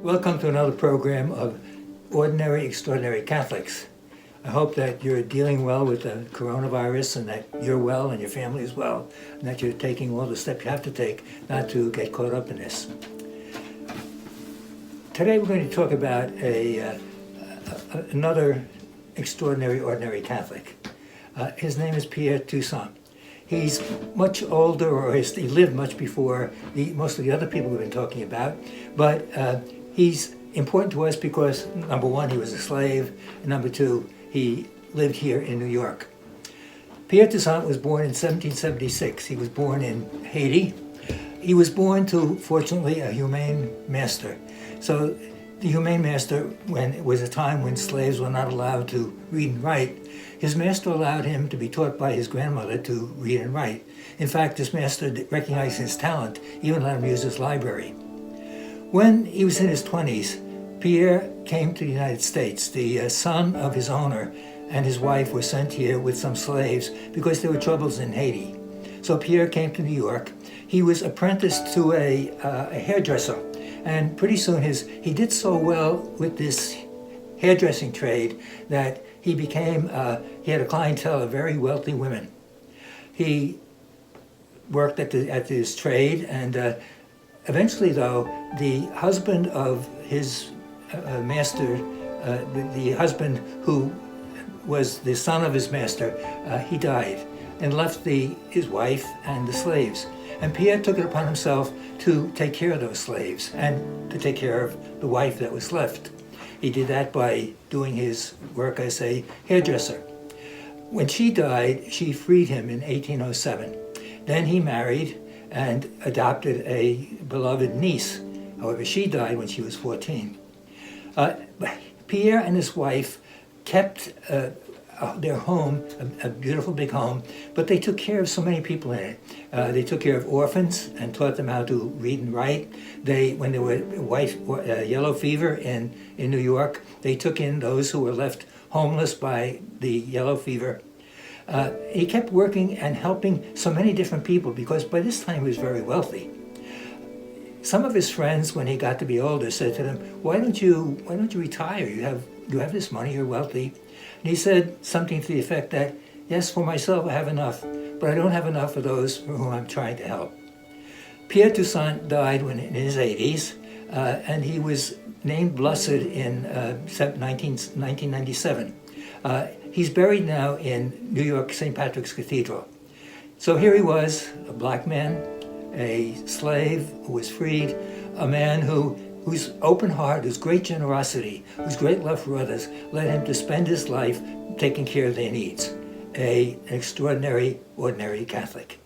Welcome to another program of Ordinary Extraordinary Catholics. I hope that you're dealing well with the coronavirus and that you're well and your family is well, and that you're taking all the steps you have to take not to get caught up in this. Today we're going to talk about another extraordinary ordinary Catholic. His name is Pierre Toussaint. He's much older, or he lived much before most of the other people we've been talking about, but he's important to us because, number one, he was a slave, and number two, he lived here in New York. Pierre Toussaint was born in 1776. He was born in Haiti. He was born to, fortunately, a humane master. So the humane master, when it was a time when slaves were not allowed to read and write, his master allowed him to be taught by his grandmother to read and write. In fact, this master recognized his talent, even let him use his library. When he was in his 20s, Pierre came to the United States. The son of his owner and his wife were sent here with some slaves because there were troubles in Haiti. So Pierre came to New York. He was apprenticed to a hairdresser, and pretty soon he did so well with this hairdressing trade that he had a clientele of very wealthy women. He worked at this trade, and eventually, though, the husband of his master, the husband who was the son of his master, he died and left his wife and the slaves. And Pierre took it upon himself to take care of those slaves and to take care of the wife that was left. He did that by doing his work as a hairdresser. When she died, she freed him in 1807. Then he married and adopted a beloved niece. However, she died when she was 14. Pierre and his wife kept their home, a beautiful big home, but they took care of so many people in it. They took care of orphans and taught them how to read and write. When there were yellow fever in New York, they took in those who were left homeless by the yellow fever. He kept working and helping so many different people because by this time he was very wealthy. Some of his friends, when he got to be older, said to him, "Why don't you retire? You have this money. You're wealthy." And he said something to the effect that, "Yes, for myself I have enough, but I don't have enough for those for whom I'm trying to help." Pierre Toussaint died in his 80s, and he was named blessed in 1997. He's buried now in New York St. Patrick's Cathedral. So here he was, a black man, a slave who was freed, a man whose open heart, whose great generosity, whose great love for others led him to spend his life taking care of their needs. An extraordinary, ordinary Catholic.